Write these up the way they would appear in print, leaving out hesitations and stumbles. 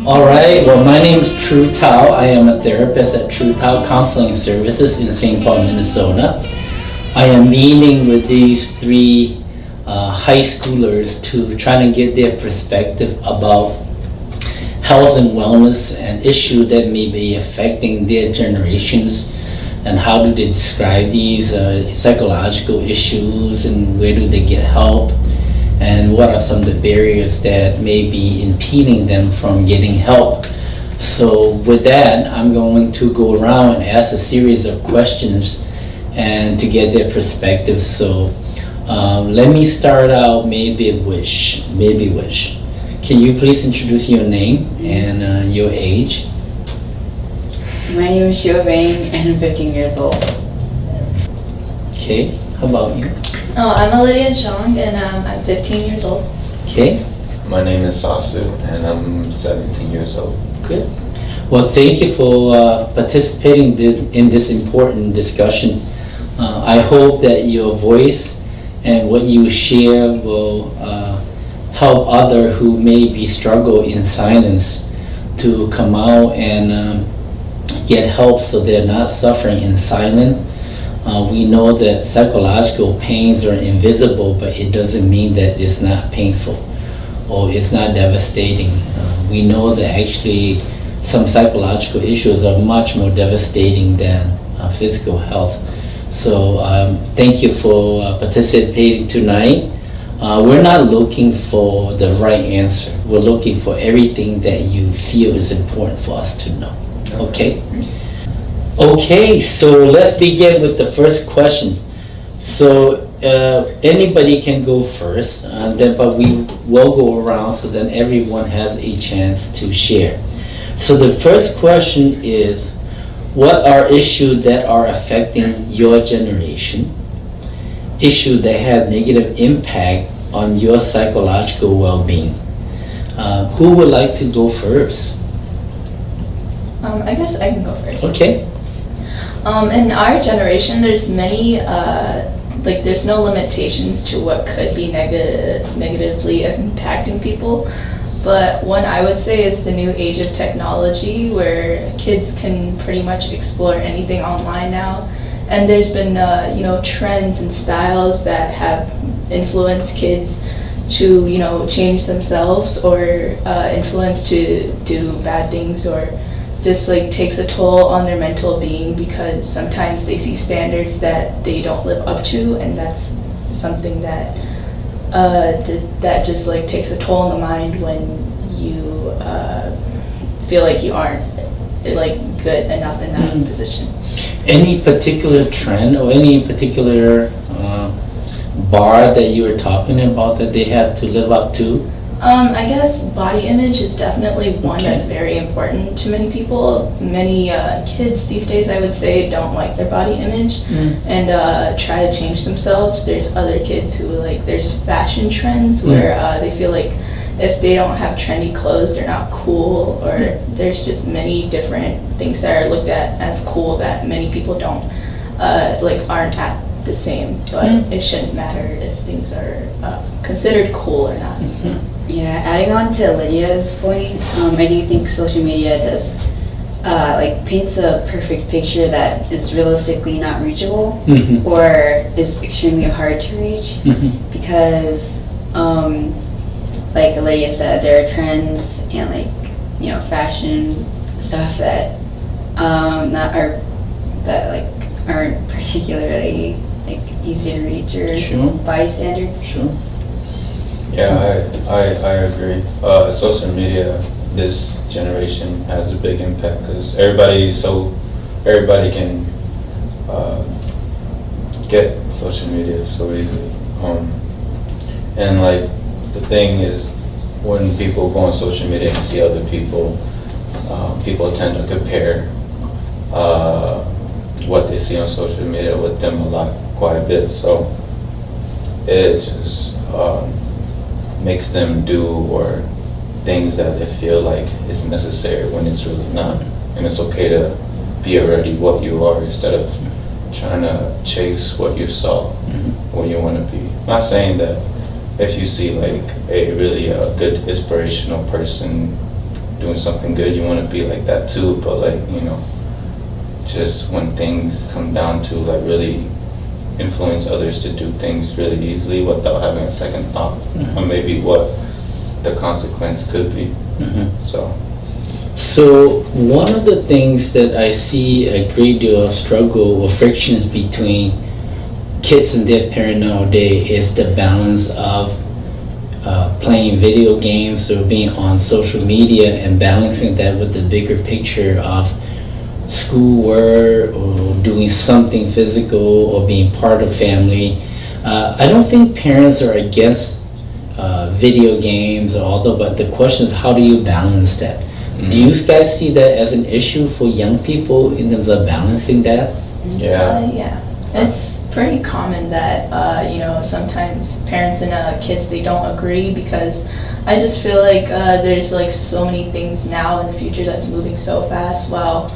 All right, well, my name is True Tao. I am a therapist at True Tao Counseling Services in St. Paul, Minnesota. I am meeting with these three high schoolers to try to get their perspective about health and wellness and issues that may be affecting their generations, and how do they describe these psychological issues, and where do they get help, and what are some of the barriers that may be impeding them from getting help. So with that, I'm going to go around and ask a series of questions and to get their perspective. So let me start out maybe Wish. Can you please introduce your name and your age? My name is Xiu Bing and I'm 15 years old. Okay, how about you? Oh, I'm Olivia Zhang and I'm 15 years old. Okay. My name is Sasu and I'm 17 years old. Good. Well, thank you for participating in this important discussion. I hope that your voice and what you share will help others who maybe struggle in silence to come out and get help so they're not suffering in silence. We know that psychological pains are invisible, but it doesn't mean that it's not painful or it's not devastating. We know that actually some psychological issues are much more devastating than physical health. So thank you for participating tonight. We're not looking for the right answer. We're looking for everything that you feel is important for us to know. Okay? Okay, so let's begin with the first question. So anybody can go first, but we will go around so that everyone has a chance to share. So the first question is, what are issues that are affecting your generation? Issues that have negative impact on your psychological well-being? Who would like to go first? I guess I can go first. Okay. In our generation, there's many, there's no limitations to what could be negatively impacting people. But one I would say is the new age of technology, where kids can pretty much explore anything online now. And there's been, trends and styles that have influenced kids to, change themselves or influence to do bad things, or just takes a toll on their mental being, because sometimes they see standards that they don't live up to, and that's something that that just takes a toll on the mind when you feel like you aren't good enough in that position. Any particular trend or any particular bar that you were talking about that they have to live up to? I guess body image is definitely one that's very important to many people. Many kids these days, I would say, don't like their body image and try to change themselves. There's other kids who there's fashion trends where they feel like if they don't have trendy clothes, they're not cool, or there's just many different things that are looked at as cool that many people don't, aren't at the same, but it shouldn't matter if things are considered cool or not. Yeah, adding on to Lydia's point, I do think social media does paints a perfect picture that is realistically not reachable or is extremely hard to reach because like Lydia said, there are trends and fashion stuff that aren't particularly easy to reach or body standards. Sure. Yeah, I agree. Social media, this generation has a big impact because everybody can get social media so easily. And the thing is, when people go on social media and see other people, people tend to compare what they see on social media with them quite a bit. So it just makes them do or things that they feel like it's necessary when it's really not. And it's okay to be already what you are instead of trying to chase what you saw when you want to be. Not saying that if you see a really good inspirational person doing something good, you want to be like that too. But like, you know, just when things come down to like really influence others to do things really easily without having a second thought, or maybe what the consequence could be. So one of the things that I see a great deal of struggle or frictions between kids and their parent nowadays is the balance of playing video games or being on social media and balancing that with the bigger picture of schoolwork or doing something physical or being part of family. I don't think parents are against video games or all that, but the question is, how do you balance that? Do you guys see that as an issue for young people in terms of balancing that? Yeah. It's pretty common that, you know, sometimes parents and kids, they don't agree, because I just feel like there's like so many things now in the future that's moving so fast, while,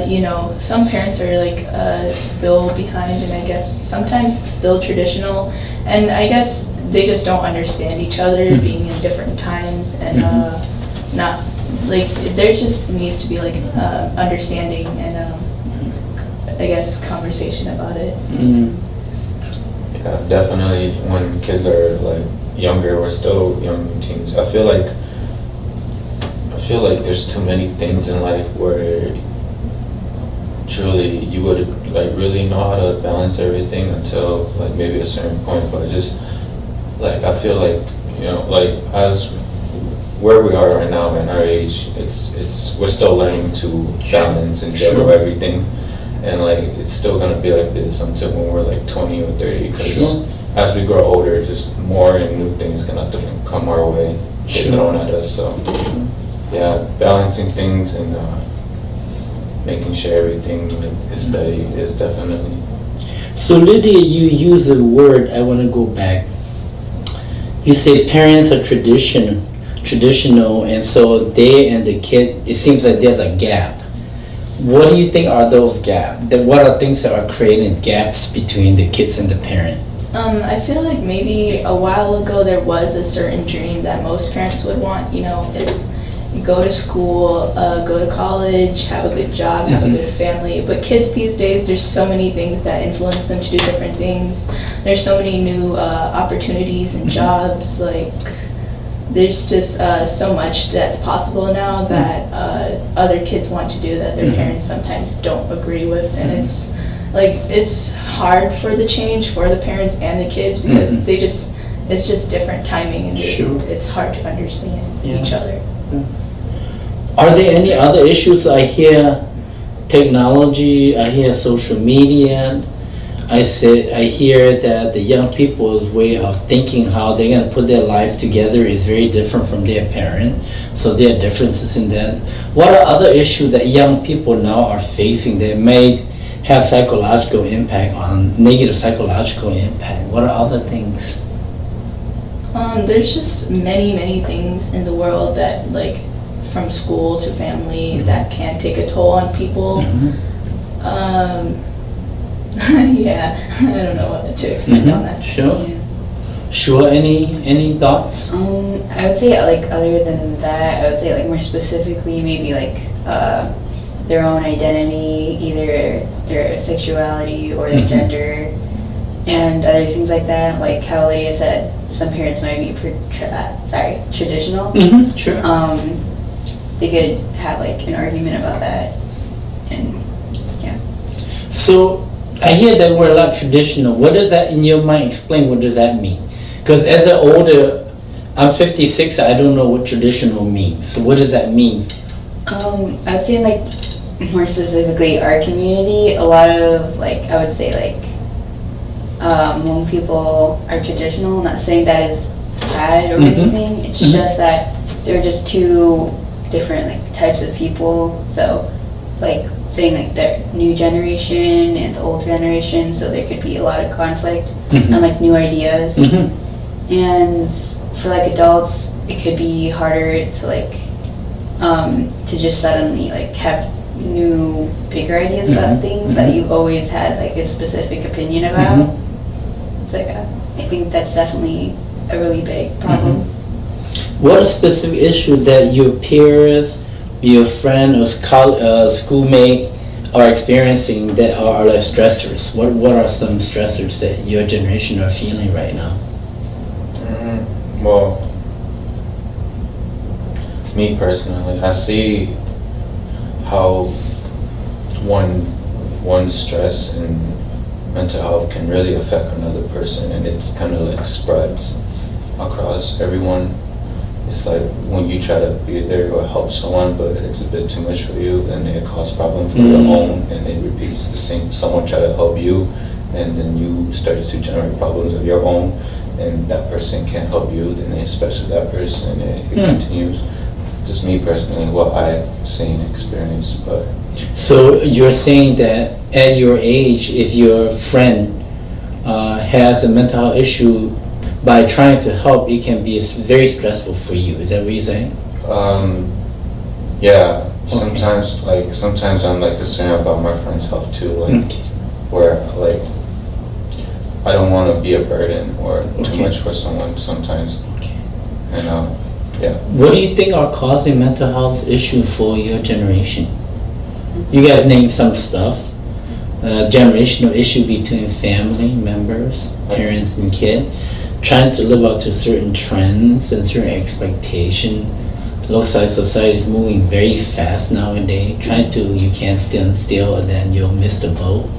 you know, some parents are like still behind, and I guess sometimes still traditional, and I guess they just don't understand each other, being in different times, and not, like, there just needs to be like understanding and I guess conversation about it. Yeah, definitely when kids are like younger or still young teens, I feel like there's too many things in life where truly you would like really know how to balance everything until like maybe a certain point. But just like, I feel like, you know, like as where we are right now in our age, it's we're still learning to balance and juggle everything. And like, it's still gonna be like this until when we're like 20 or 30, because as we grow older, just more and new things gonna come our way, get thrown at us. So yeah, balancing things and making sure everything is steady is definitely. So Lydia, you use the word, I want to go back. You say parents are traditional, and so they and the kid, it seems like there's a gap. What do you think are those gaps? What are things that are creating gaps between the kids and the parent? I feel like maybe a while ago there was a certain dream that most parents would want, you know, is go to school, go to college, have a good job, have a good family. But kids these days, there's so many things that influence them to do different things. There's so many new opportunities and jobs, like there's just so much that's possible now that other kids want to do that their parents sometimes don't agree with, and it's like, it's hard for the change for the parents and the kids, because it's just different timing, and it's hard to understand each other. Are there any other issues? I hear technology, I hear social media, I hear that the young people's way of thinking how they're going to put their life together is very different from their parent. So there are differences in that. What are other issues that young people now are facing that may have psychological impact negative psychological impact? What are other things? There's just many things in the world that, like, from school to family, that can take a toll on people. Yeah, I don't know what to explain on that. Sure, any thoughts? I would say, like, other than that, I would say, like, more specifically, maybe like their own identity, either their sexuality or their gender, and other things like that. Like how Lydia said, some parents might be traditional. They could have like an argument about that, and yeah. So I hear that word a lot, traditional. What does that, in your mind, explain what does that mean? Because as an older, I'm 56, I don't know what traditional means. So what does that mean? I would say, like, more specifically our community, a lot of, like, I would say, like, Hmong people are traditional. Not saying that is bad or anything. It's just that they're just two different, like, types of people. So, like, saying, like, the new generation and the old generation, so there could be a lot of conflict and, like, new ideas. And for, like, adults, it could be harder to, like, to just suddenly, like, have new, bigger ideas about things that you've always had, like, a specific opinion about. So, yeah, I think that's definitely a really big problem. What a specific issue that your peers, your friend or schoolmate are experiencing that are like stressors? What are some stressors that your generation are feeling right now? Well, me personally, I see how one's stress and mental health can really affect another person, and it's kind of like spreads across everyone. It's like when you try to be there or help someone, but it's a bit too much for you, and it causes problem for your own, and it repeats the same. Someone try to help you, and then you start to generate problems of your own, and that person can't help you, then especially that person, and it continues. Just me personally, what I've seen, experienced, but. So you're saying that at your age, if your friend has a mental health issue, by trying to help, it can be very stressful for you. Is that what you're saying? Yeah. Okay. Sometimes I'm like concerned about my friend's health too, like where like I don't want to be a burden or too much for someone sometimes. Okay. And yeah. What do you think are causing mental health issue for your generation? You guys name some stuff. Generational issue between family members, parents and kid, trying to live up to certain trends and certain expectation. Looks like society is moving very fast nowadays. You can't stand still and then you'll miss the boat.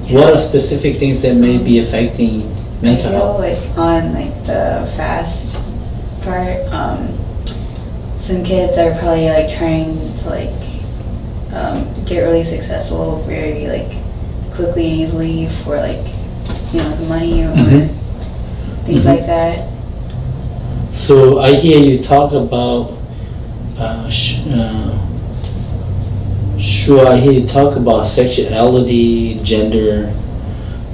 Yeah. What are specific things that may be affecting mental health? I feel like on like the fast part, some kids are probably like trying to like get really successful very like quickly and easily for like the money or things like that. So I hear you talk about I hear you talk about sexuality, gender.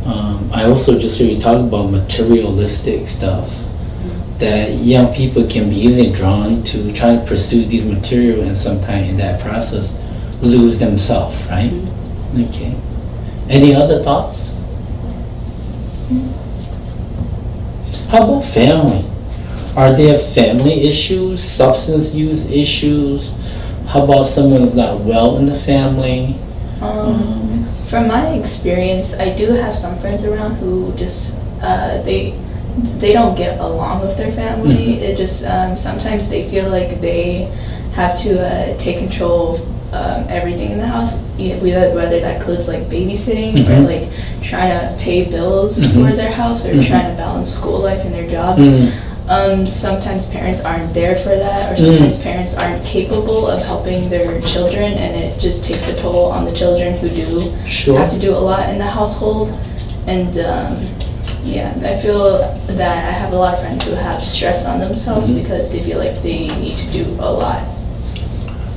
I also just hear you talk about materialistic stuff. That young people can be easily drawn to try to pursue these material and sometimes in that process lose themselves, right? Okay. Any other thoughts? How about family? Are there family issues, substance use issues? How about someone who's not well in the family? From my experience, I do have some friends around who just they don't get along with their family. It just sometimes they feel like they have to take control of everything in the house, whether that includes like babysitting or like trying to pay bills for their house or trying to balance school life and their jobs. Sometimes parents aren't there for that, or sometimes parents aren't capable of helping their children, and it just takes a toll on the children who do have to do a lot in the household. And I feel that I have a lot of friends who have stress on themselves because they feel like they need to do a lot.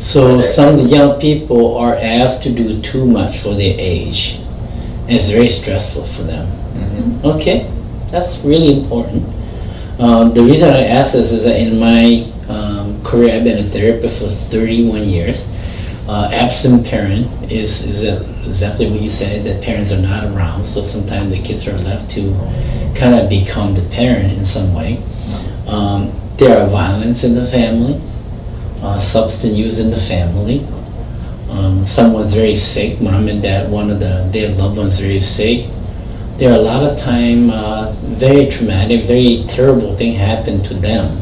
So some of the young people are asked to do too much for their age. And it's very stressful for them. Okay, that's really important. The reason I ask this is that in my career, I've been a therapist for 31 years. Absent parent is exactly what you said, that parents are not around, so sometimes the kids are left to kind of become the parent in some way. There are violence in the family, substance use in the family. Someone's very sick, mom and dad, one of their loved ones very sick. There are a lot of time very traumatic, very terrible thing happen to them,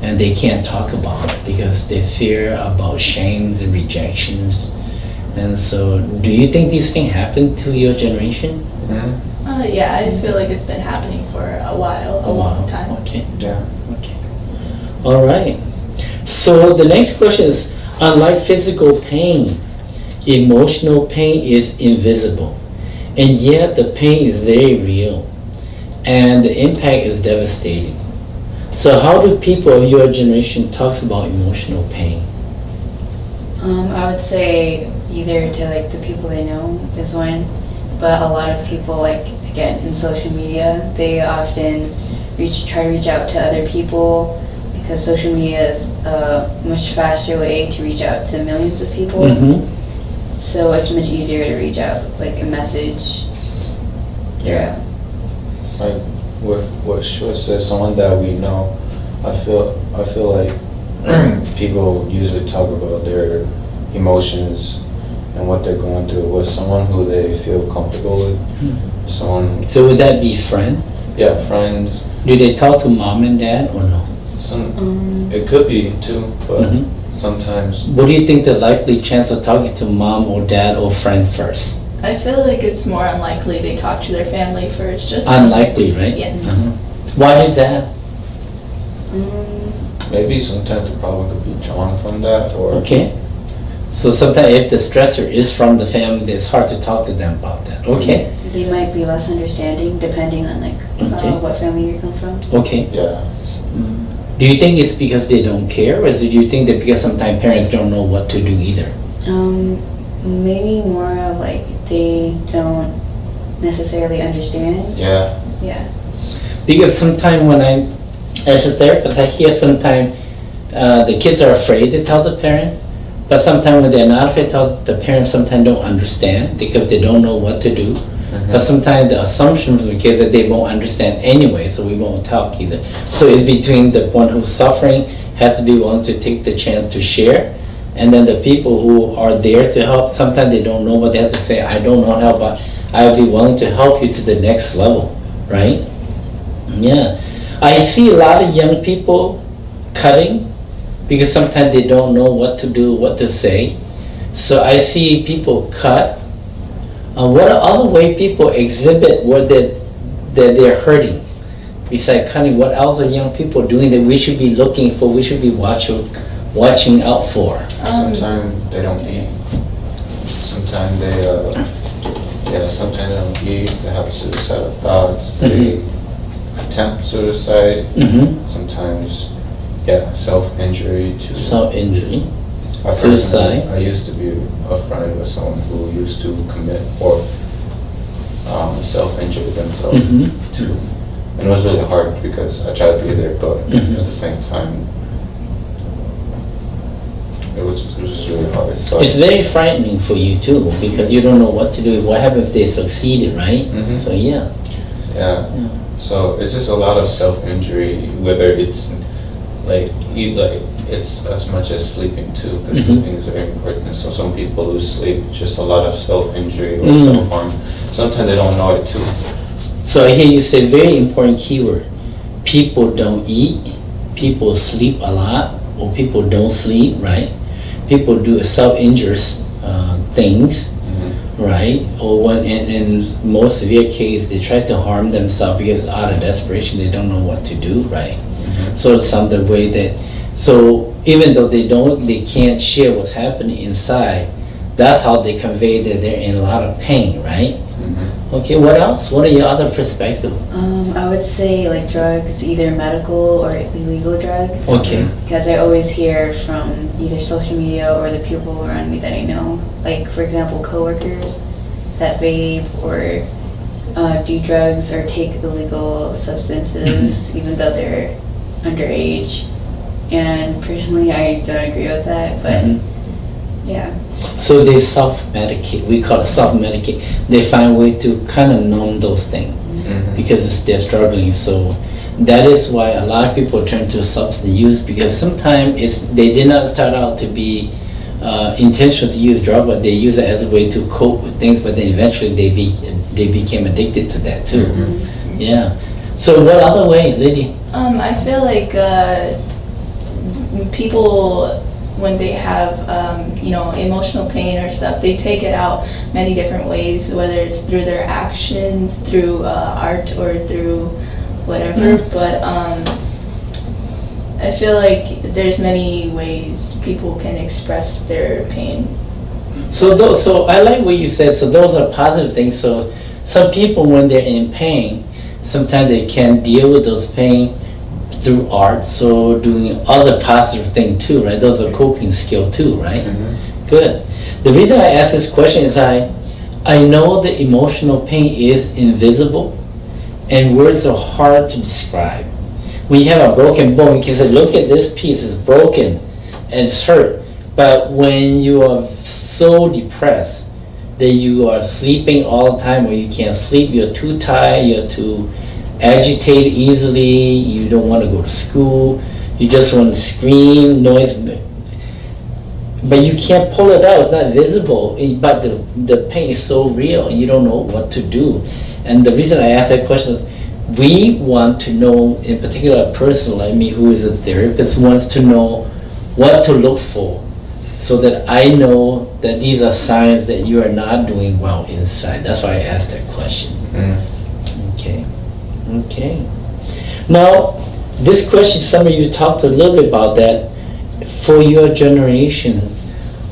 and they can't talk about it because they fear about shames and rejections. And so, do you think these things happen to your generation? Yeah, I feel like it's been happening for a while, a long time. Okay. Yeah. Okay. All right. So the next question is, unlike physical pain, emotional pain is invisible. And yet the pain is very real and the impact is devastating. So how do people of your generation talk about emotional pain? I would say either to like the people they know is one, but a lot of people, like again in social media, they often try to reach out to other people because social media is a much faster way to reach out to millions of people. So it's much easier to reach out, like a message. Yeah. Like with what Shua said, someone that we know, I feel like people usually talk about their emotions and what they're going through with someone who they feel comfortable with. Someone, So would that be friend? yeah, friends. Do they talk to mom and dad or no? It could be too, but Mhm. sometimes. What do you think the likely chance of talking to mom or dad or friend first? I feel like it's more unlikely they talk to their family first, just. Unlikely, right? Yes. Uh-huh. Why is that? Maybe sometimes the problem could be drawn from that, or Okay. So sometimes if the stressor is from the family, it's hard to talk to them about that. Okay, They might be less understanding depending on like Okay. what family you come from. okay. yeah. Do you think it's because they don't care, or do you think that because sometimes parents don't know what to do either? Maybe more of like they don't necessarily understand. Yeah. Yeah. Because sometimes when as a therapist, I hear sometimes the kids are afraid to tell the parent, but sometimes when they're not afraid to tell the parents, sometimes don't understand because they don't know what to do. But sometimes the assumption from the kids that they won't understand anyway, so we won't talk either. So it's between the one who's suffering has to be willing to take the chance to share, and then the people who are there to help, sometimes they don't know what they have to say. I don't know how, but I'll be willing to help you to the next level, right? Yeah. I see a lot of young people cutting because sometimes they don't know what to do, what to say. So I see people cut. What are other way people exhibit what that they're hurting? Besides cutting, what else are young people doing that we should be looking for, we should be watching out for? Sometimes they don't eat. Sometimes sometimes they don't eat. They have suicidal thoughts. They attempt suicide. Sometimes, self-injury too. Self-injury, I suicide. I used to be a friend with someone who used to commit or self-injure themselves too. And it was really hard because I tried to be there, but at the same time, it was just really hard. But It's very frightening for you too because you don't know what to do. What happens if they succeeded, right? So yeah. yeah. So it's just a lot of self-injury, whether it's it's as much as sleeping too, because sleeping is very important. So some people who sleep, just a lot of self-injury or self-harm. Sometimes they don't know it too. So I hear you say very important keyword. People don't eat, people sleep a lot, or people don't sleep, right? People do self-injurious things, right? Or when in most severe case, they try to harm themselves because out of desperation, they don't know what to do, right? So it's some the way that, so even though they can't share what's happening inside, that's how they convey that they're in a lot of pain, right? Okay, what else? What are your other perspectives? I would say like drugs, either medical or illegal drugs. Okay. Because I always hear from either social media or the people around me that I know, like for example, coworkers that vape or do drugs or take illegal substances, even though they're underage. And personally, I don't agree with that, but yeah. So they self-medicate, we call it self-medicate. They find a way to kind of numb those things because they're struggling. So that is why a lot of people turn to substance use because sometimes they did not start out to be intentional to use drug, but they use it as a way to cope with things, but then eventually they became addicted to that too. Yeah. So what other way, Liddy? I feel like people, when they have, emotional pain or stuff, they take it out many different ways, whether it's through their actions, through art, or through whatever. But I feel like there's many ways people can express their pain. So I like what you said. So those are positive things. So some people, when they're in pain, sometimes they can deal with those pain through art, so doing other positive thing too, right? Those are coping skill too, right? Good. The reason I ask this question is I know the emotional pain is invisible and words are hard to describe. When you have a broken bone, you can say, look at this piece, it's broken and it's hurt. But when you are so depressed that you are sleeping all the time or you can't sleep, you're too tired, you're too agitated easily, you don't want to go to school, You just want to scream, noise, but you can't pull it out. It's not visible. But the pain is so real, and you don't know what to do. And the reason I ask that question is, we want to know, in particular, a person like me who is a therapist wants to know what to look for, so that I know that these are signs that you are not doing well inside. That's why I asked that question. Okay. Now, this question, some of you talked a little bit about that. For your generation,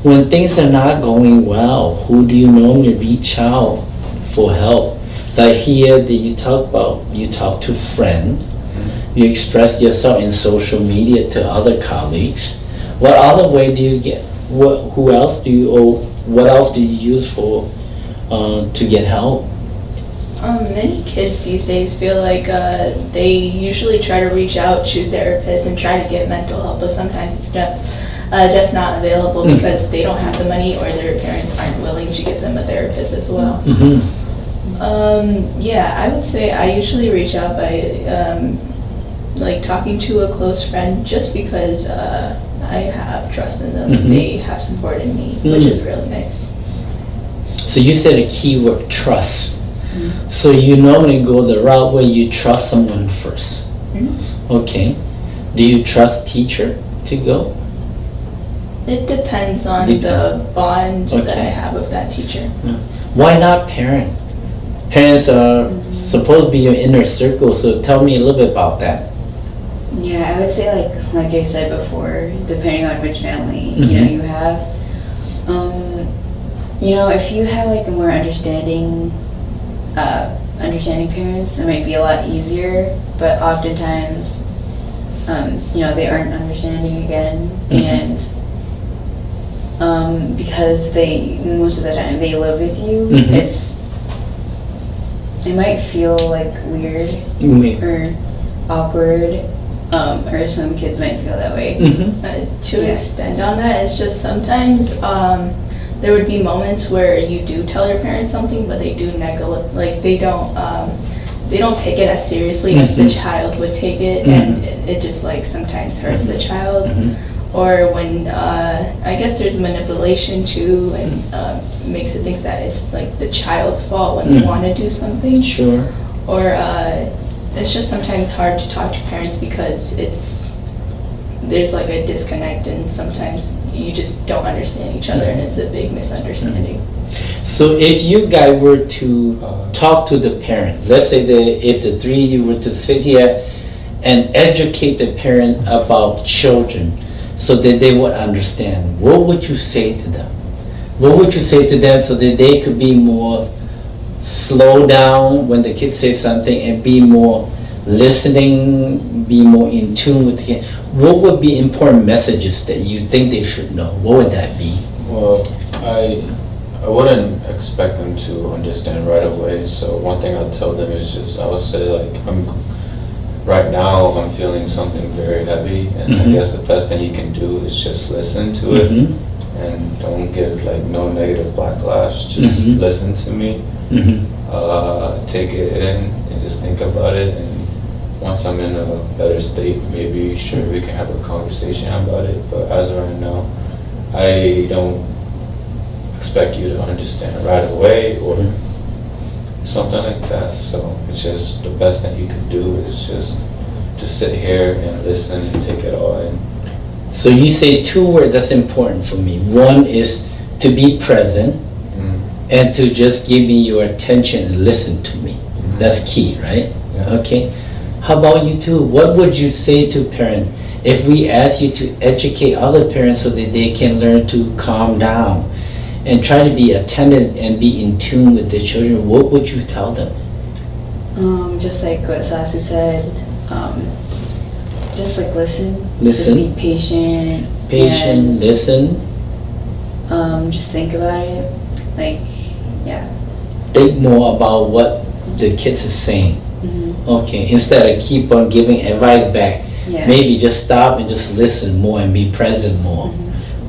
when things are not going well, who do you normally reach out for help? So I hear that you talk to a friend, you express yourself in social media to other colleagues. What other way do you get? What else do you use for to get help? Many kids these days feel like they usually try to reach out to therapists and try to get mental help, but sometimes it's just not available because they don't have the money or their parents aren't willing to get them a therapist as well. Yeah, I would say I usually reach out by like talking to a close friend, just because I have trust in them. They have support in me, which is really nice. So you said a key word, trust. So you normally go the route where you trust someone first. Okay. Do you trust teacher to go? It depends on the bond that I have with that teacher. Why not parent? Parents are supposed to be your inner circle, so tell me a little bit about that. Yeah, I would say like I said before, depending on which family you have. If you have like a more understanding parents, it might be a lot easier. But oftentimes, they aren't understanding again, and because most of the time they live with you, it might feel like weird or awkward. Or some kids might feel that way. To extend on that, it's just sometimes there would be moments where you do tell your parents something, but they do neglect, like they don't take it as seriously as the child would take it, and it just like sometimes hurts the child. Or when I guess there's manipulation too, and makes it think that it's like the child's fault when they want to do something. Sure. Or it's just sometimes hard to talk to parents because there's like a disconnect, and sometimes you just don't understand each other, and it's a big misunderstanding. So if you guys were to talk to the parent, let's say if the three of you were to sit here and educate the parent about children so that they would understand, what would you say to them? What would you say to them so that they could be more slow down when the kids say something and be more listening, be more in tune with the kid? What would be important messages that you think they should know? What would that be? Well, I wouldn't expect them to understand right away. So one thing I'll tell them is just, I would say like, right now I'm feeling something very heavy, and I guess the best thing you can do is just listen to it, and don't give like no negative backlash. Just listen to me, take it in, and just think about it. And once I'm in a better state, maybe sure we can have a conversation about it. But as of right now, I don't expect you to understand right away or something like that. So it's just the best thing you can do is just to sit here and listen and take it all in. So you say two words that's important for me. One is to be present, and to just give me your attention and listen to me. That's key, right? Yeah. Okay. How about you two? What would you say to a parent if we ask you to educate other parents so that they can learn to calm down and try to be attentive and be in tune with their children? What would you tell them? Just like what Sasu said, just like listen. Listen. Just be patient. Patient, listen. Just think about it. Think more about what the kids are saying. Okay, instead of keep on giving advice back, maybe just stop and just listen more and be present more.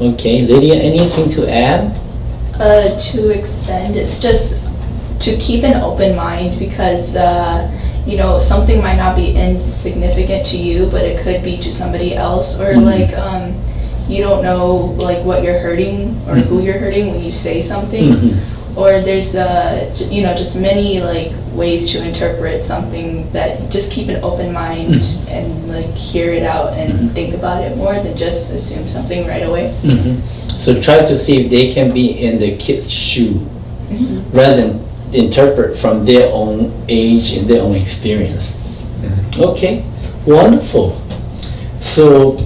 Okay, Lydia, anything to add? To extend, it's just to keep an open mind because you know, something might not be insignificant to you, but it could be to somebody else, or like you don't know like what you're hurting or who you're hurting when you say something. Or there's you know, just many like ways to interpret something, that just keep an open mind and like hear it out and think about it more than just assume something right away. So try to see if they can be in the kid's shoe rather than interpret from their own age and their own experience. Okay, wonderful. So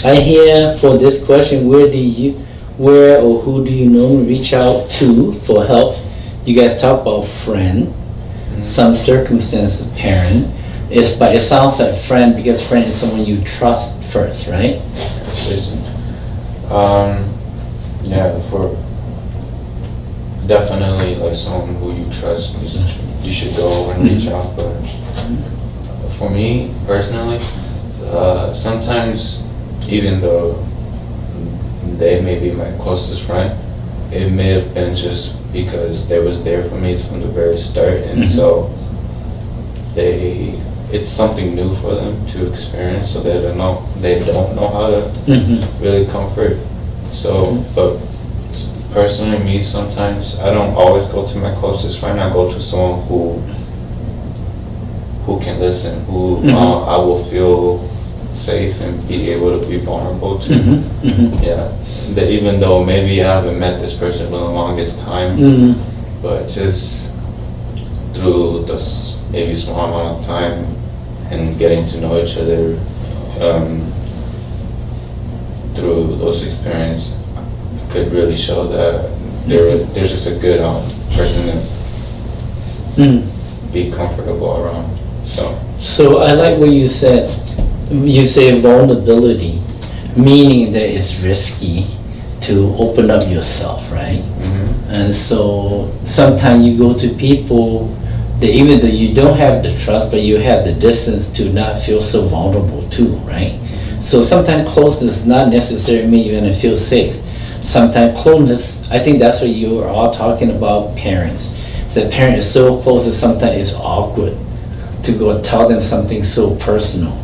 I hear for this question, where or who do you normally reach out to for help? You guys talk about friend, some circumstances parent. But it sounds like friend, because friend is someone you trust first, right? Yeah, for definitely like someone who you trust, you should go and reach out. But for me personally, sometimes even though they may be my closest friend, it may have been just because they was there for me from the very start, and so it's something new for them to experience, so they don't know how to really comfort. So, but personally, me, sometimes I don't always go to my closest friend. I go to someone who can listen, who I will feel safe and be able to be vulnerable to. Yeah, that even though maybe I haven't met this person for the longest time, but just through this maybe small amount of time and getting to know each other through those experiences, could really show that there's just a good person to be comfortable around. So I like what you said. You say vulnerability, meaning that it's risky to open up yourself, right? And so sometimes you go to people that even though you don't have the trust, but you have the distance to not feel so vulnerable too, right? So sometimes closeness does not necessarily mean you're gonna feel safe. Sometimes closeness, I think that's what you are all talking about, parents. So the parent is so close that sometimes it's awkward to go tell them something so personal,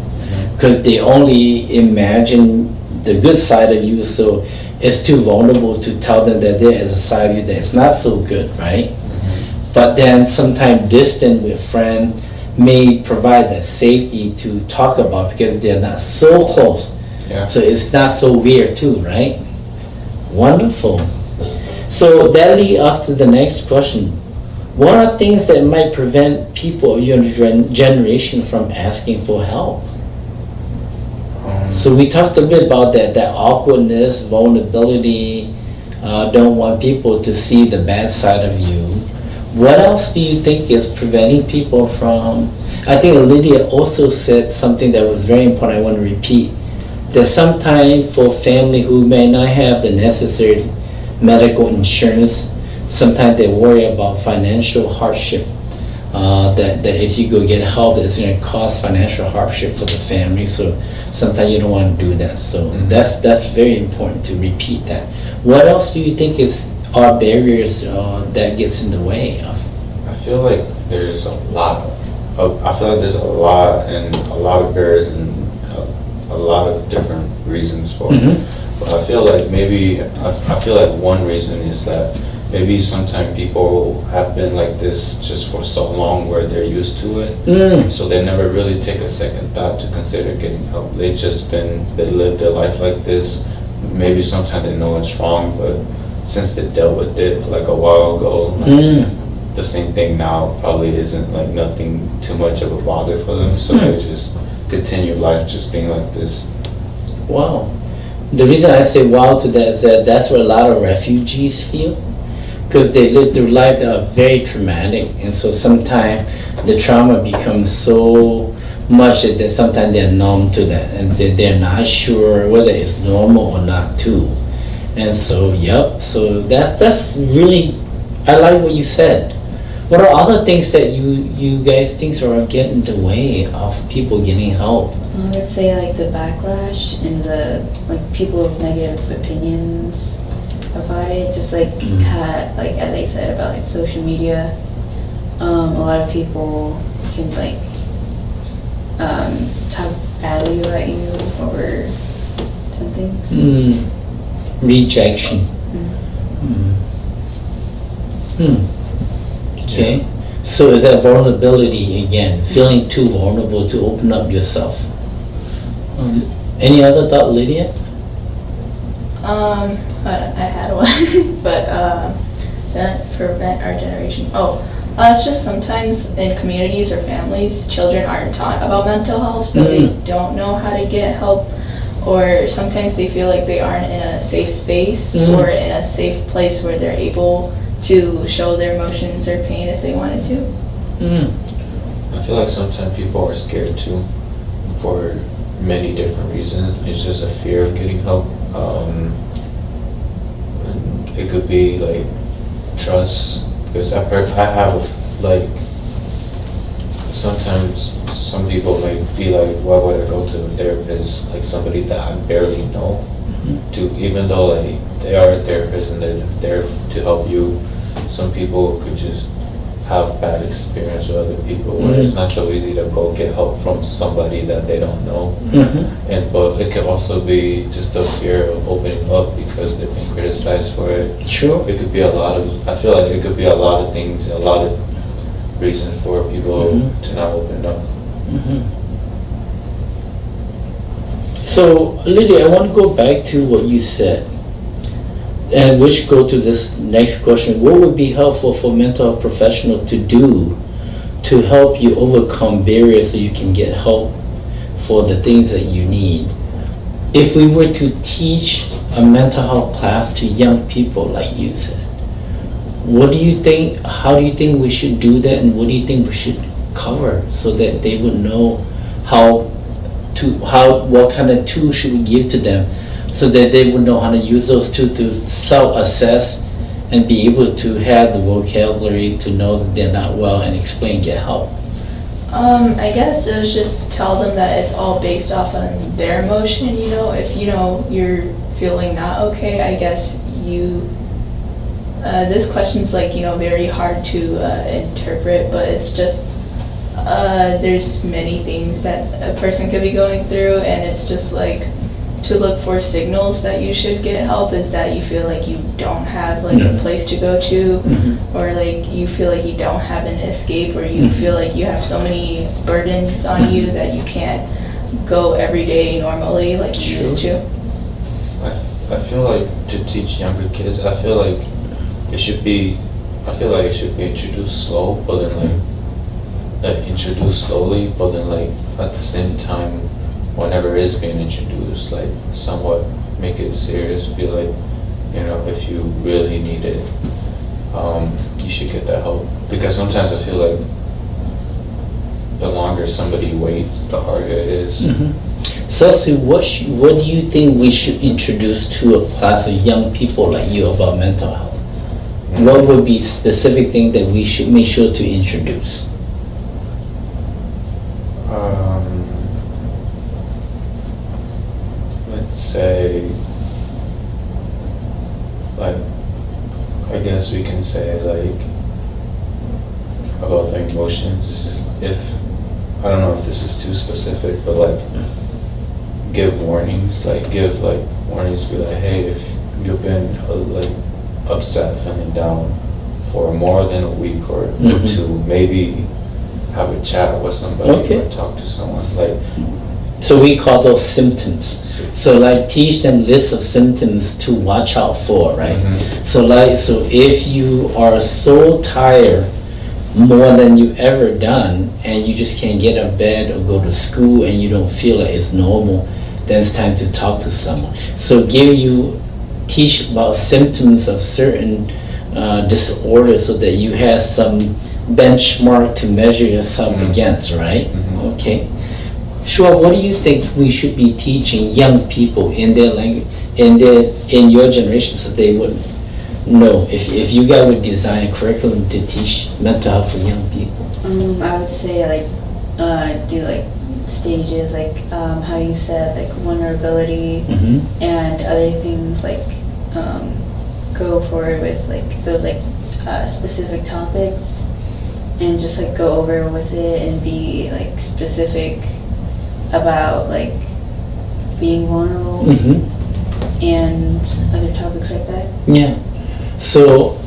because they only imagine the good side of you, so it's too vulnerable to tell them that there is a side of you that's not so good, right? But then sometimes distant with friend may provide that safety to talk about because they're not so close. So it's not so weird too, right? Wonderful. So that leads us to the next question. What are things that might prevent people of your generation from asking for help? So we talked a bit about that awkwardness, vulnerability, don't want people to see the bad side of you. What else do you think is preventing people from? I think Lydia also said something that was very important, I want to repeat. That sometimes for family who may not have the necessary medical insurance, sometimes they worry about financial hardship. That if you go get help, it's going to cause financial hardship for the family. So sometimes you don't want to do that. So that's very important to repeat that. What else do you think are barriers that gets in the way of? I feel like there's a lot. I feel like there's a lot of barriers and a lot of different reasons for it. But I feel like one reason is that maybe sometimes people have been like this just for so long where they're used to it, so they never really take a second thought to consider getting help. They live their life like this. Maybe sometimes they know it's wrong, but since they dealt with it like a while ago, the same thing now probably isn't like nothing too much of a bother for them, so they just continue life just being like this. Wow. The reason I say wow to that is that that's what a lot of refugees feel, because they live through life that are very traumatic, and so sometimes the trauma becomes so much that sometimes they're numb to that, and they're not sure whether it's normal or not too. And so, so that's really, I like what you said. What are other things that you guys think are getting in the way of people getting help? I would say like the backlash and the people's negative opinions about it, just like as I said about social media, a lot of people can like talk badly about you over some things. Rejection. Mm. Okay. So is that vulnerability again? Feeling too vulnerable to open up yourself? Any other thought, Lydia? I had one, but that prevent our generation. It's just sometimes in communities or families, children aren't taught about mental health, so they don't know how to get help, or sometimes they feel like they aren't in a safe space or in a safe place where they're able to show their emotions or pain if they wanted to. I feel like sometimes people are scared too, for many different reasons. It's just a fear of getting help. And it could be like trust, because I have like, sometimes some people might be like, why would I go to a therapist, like somebody that I barely know, to, even though like they are a therapist and they're there to help you. Some people could just have bad experience with other people where it's not so easy to go get help from somebody that they don't know. And but it could also be just a fear of opening up because they've been criticized for it. Sure. It could be a lot of, I feel like it could be a lot of things, a lot of reasons for people to not open up. So Lydia, I want to go back to what you said, and which go to this next question. What would be helpful for mental health professional to do to help you overcome barriers so you can get help for the things that you need? If we were to teach a mental health class to young people, like you said, what do you think, how do you think we should do that, and what do you think we should cover so that they would know what kind of tools should we give to them so that they would know how to use those tools to self-assess and be able to have the vocabulary to know that they're not well and explain, get help? I guess it was just tell them that it's all based off on their emotion, if you're feeling not okay, I guess this question's very hard to interpret, but it's just there's many things that a person could be going through, and it's just like to look for signals that you should get help is that you feel like you don't have a place to go to, or like you feel like you don't have an escape, or you feel like you have so many burdens on you that you can't go every day normally like you used to. I feel like to teach younger kids, I feel like it should be introduced slow, but then introduced slowly, but then at the same time, whenever it's being introduced, somewhat make it serious. Be like, if you really need it, you should get that help. Because sometimes I feel like the longer somebody waits, the harder it is. Cecily, what do you think we should introduce to a class of young people like you about mental health? What would be specific thing that we should make sure to introduce? Let's say, I guess we can say about the emotions. This is I don't know if this is too specific, but give warnings. Give warnings. Be like, hey, if you've been upset, feeling down for more than a week or two, maybe have a chat with somebody or talk to someone. So we call those symptoms. So teach them lists of symptoms to watch out for, right? So if you are so tired more than you ever done and you just can't get out of bed or go to school and you don't feel like it's normal, then it's time to talk to someone. So teach about symptoms of certain disorders so that you have some benchmark to measure yourself against, right? Okay. Sure. What do you think we should be teaching young people in their language, in your generation, so they would know? If you guys would design a curriculum to teach mental health for young people, I would say do stages, how you said, vulnerability and other things, go forward with those specific topics, and just like go over with it and be like specific about like being vulnerable and other topics like that. Yeah. So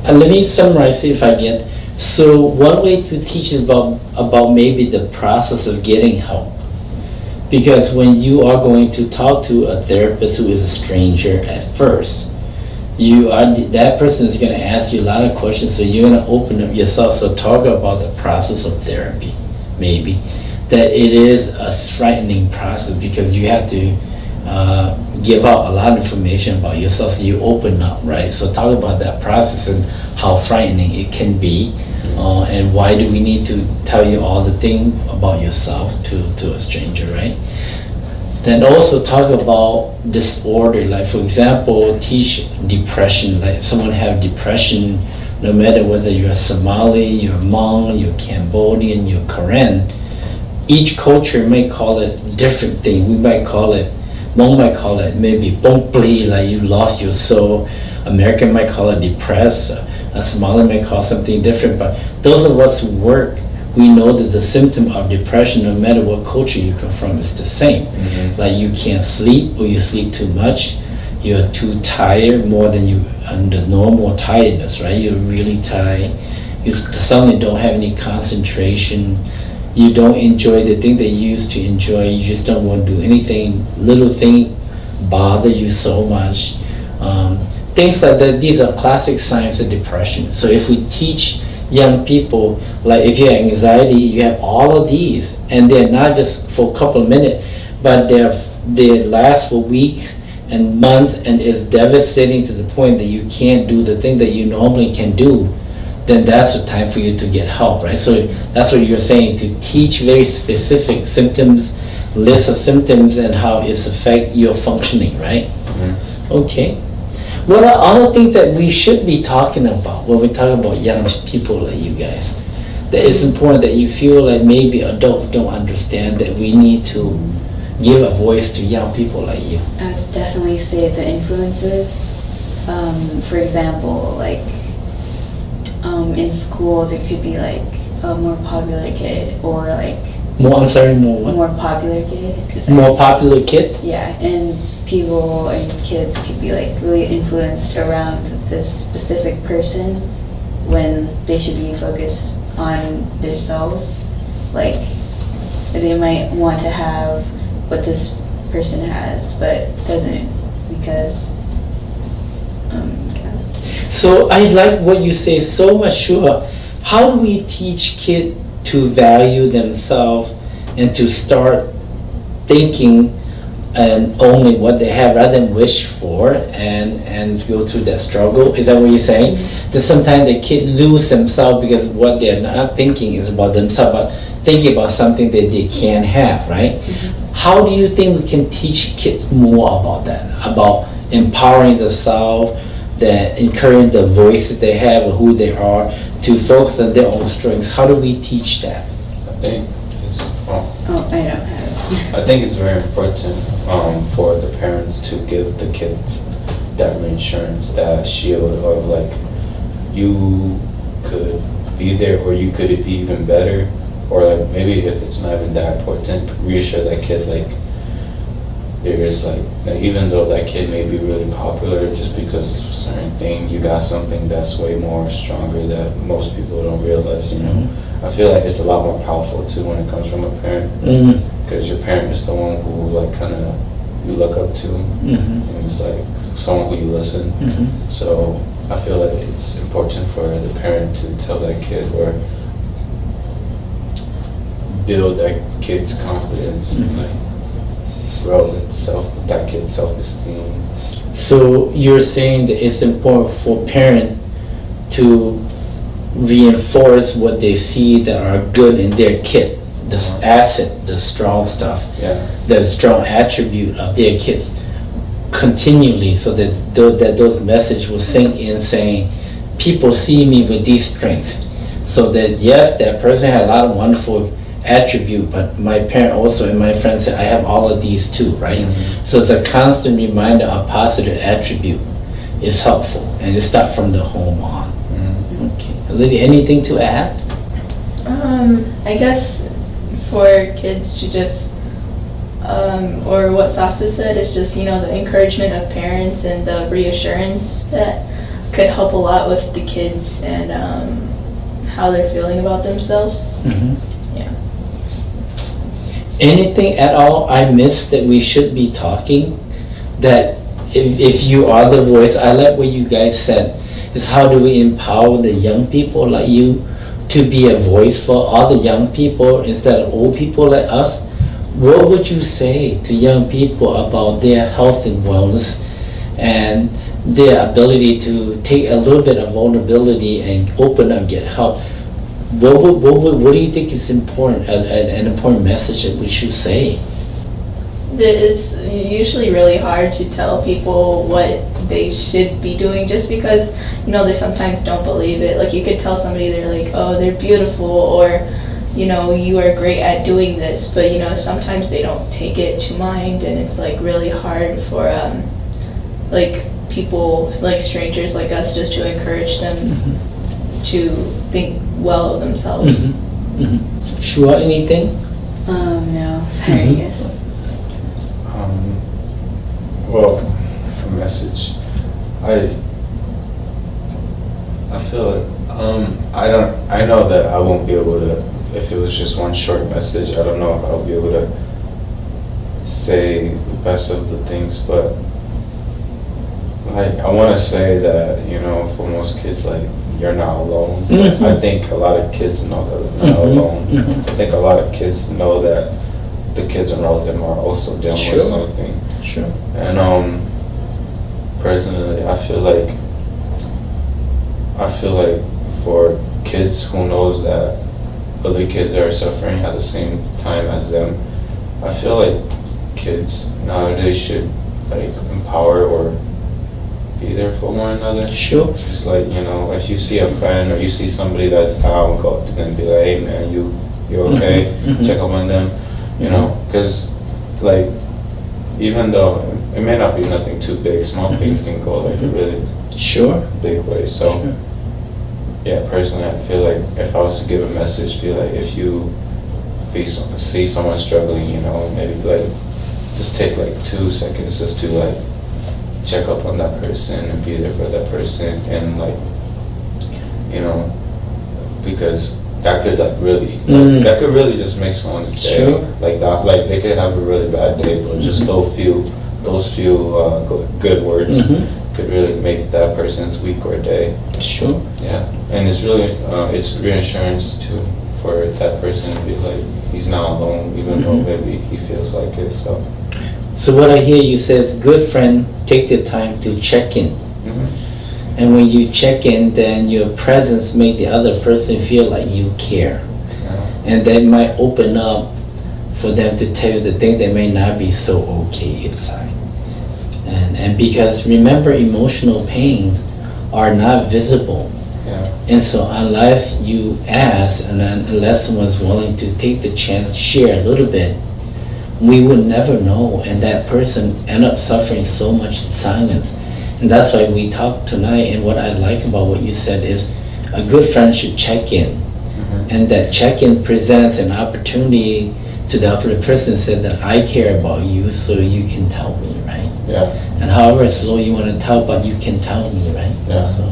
let me summarize if I get. So one way to teach is about maybe the process of getting help. Because when you are going to talk to a therapist who is a stranger at first, that person is going to ask you a lot of questions, so you're going to open up yourself. So talk about the process of therapy, maybe. That it is a frightening process because you have to give out a lot of information about yourself, so you open up, right? So talk about that process and how frightening it can be, and why do we need to tell you all the things about yourself to a stranger, right? Then also talk about disorder, like for example, teach depression, like someone have depression, no matter whether you're Somali, you're Hmong, you're Cambodian, you're Korean, each culture may call it different thing. We might call it, Hmong might call it maybe bompli, like you lost your soul. American might call it depressed. A Somali might call something different. But those of us who work, we know that the symptom of depression, no matter what culture you come from, is the same. Like you can't sleep, or you sleep too much. You're too tired, more than you under normal tiredness, right? You're really tired. You suddenly don't have any concentration. You don't enjoy the thing that you used to enjoy. You just don't want to do anything. Little thing bother you so much. Things like that. These are classic signs of depression. So if we teach young people, like if you have anxiety, you have all of these, and they're not just for a couple of minutes, but they last for weeks and months, and it's devastating to the point that you can't do the thing that you normally can do. Then that's the time for you to get help, right? So that's what you're saying, to teach very specific symptoms, list of symptoms, and how it's affect your functioning, right? Okay. What are other things that we should be talking about when we talk about young people like you guys? That it's important that you feel like maybe adults don't understand, that we need to give a voice to young people like you. I would definitely say the influences. For example, like in school, there could be like a more popular kid, or like More what? more popular kid. More popular kid? Yeah, and people and kids could be like really influenced around this specific person when they should be focused on themselves. Like they might want to have what this person has, but doesn't, because So I like what you say so much, sure. How do we teach kids to value themselves and to start thinking and only what they have rather than wish for, and go through that struggle? Is that what you're saying? That sometimes the kid lose themselves because what they're not thinking is about themselves, but thinking about something that they can't have, right? How do you think we can teach kids more about that, about empowering themselves, that encourage the voice that they have or who they are, to focus on their own strengths? How do we teach that? I think it's, I don't have. I think it's very important for the parents to give the kids that reassurance, that shield of like, you could be there, or you could be even better, or like maybe if it's not even that important, reassure that kid like there is like even though that kid may be really popular, just because of a certain thing, you got something that's way more stronger that most people don't realize, you know. I feel like it's a lot more powerful too when it comes from a parent, because your parent is the one who like kind of you look up to, and it's like someone who you listen. So I feel like it's important for the parent to tell that kid, or build that kid's confidence, and like grow that kid's self-esteem. So you're saying that it's important for parents to reinforce what they see that are good in their kid, the asset, the strong stuff, the strong attribute of their kids continually, so that those messages will sink in, saying, people see me with these strengths. So that yes, that person had a lot of wonderful attribute, but my parent also and my friends said I have all of these too, right? So it's a constant reminder of positive attribute is helpful, and it starts from the home on. Okay, Lydia, anything to add? I guess for kids to just, or what Sasa said, is just, the encouragement of parents and the reassurance that could help a lot with the kids and how they're feeling about themselves. Yeah. Anything at all I missed that we should be talking? That if you are the voice, I like what you guys said, is how do we empower the young people like you to be a voice for all the young people instead of old people like us? What would you say to young people about their health and wellness and their ability to take a little bit of vulnerability and open up, get help? What do you think is important, an important message that we should say? It's usually really hard to tell people what they should be doing just because, they sometimes don't believe it. Like you could tell somebody they're like, oh, they're beautiful, or, you are great at doing this, but, sometimes they don't take it to mind, and it's like really hard for, like people, like strangers like us, just to encourage them to think well of themselves. Sure, anything? No, sorry. Well, a message. I feel like I know that I won't be able to, if it was just one short message, I don't know if I'll be able to say the best of the things, but like I want to say that, for most kids, like, you're not alone. I think a lot of kids know that they're not alone. I think a lot of kids know that the kids around them are also dealing with something. Sure. And personally, I feel like for kids who knows that other kids are suffering at the same time as them, I feel like kids nowadays should like empower or be there for one another. Sure. Just like, if you see a friend or you see somebody that's down, go up to them and be like, hey man, you okay? Check up on them, because like, even though it may not be nothing too big, small things can go like a really big way. So yeah, personally, I feel like if I was to give a message, be like, if you see someone struggling, maybe like just take like 2 seconds just to like check up on that person and be there for that person, and like, because that could like really that could really just make someone's day. Like that, like they could have a really bad day, but just those few good words could really make that person's week or day. Sure. Yeah, and it's really it's reassurance too for that person to be like he's not alone, even though maybe he feels like it. So what I hear you say is, good friend, take the time to check in. And when you check in, then your presence make the other person feel like you care. And that might open up for them to tell you the thing that may not be so okay inside. And because remember, emotional pains are not visible. And so unless you ask, and then unless someone's willing to take the chance to share a little bit, we would never know, and that person end up suffering so much in silence. And that's why we talked tonight, and what I like about what you said is a good friend should check in. And that check-in presents an opportunity to the other person, said that I care about you, so you can tell me, right? And however slow you want to tell, but you can tell me, right? So,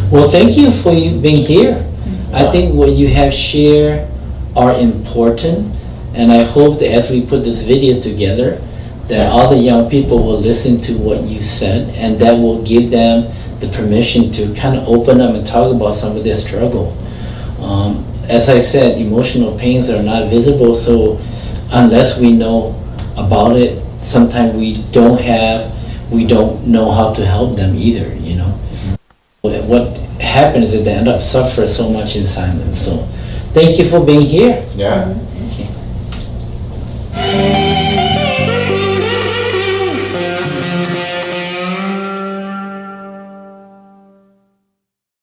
well, thank you for you being here. I think what you have shared are important. And I hope that as we put this video together, that all the young people will listen to what you said, and that will give them the permission to kind of open up and talk about some of their struggle. As I said, emotional pains are not visible, so unless we know about it, sometimes we don't know how to help them either, What happens is that they end up suffering so much in silence. So thank you for being here.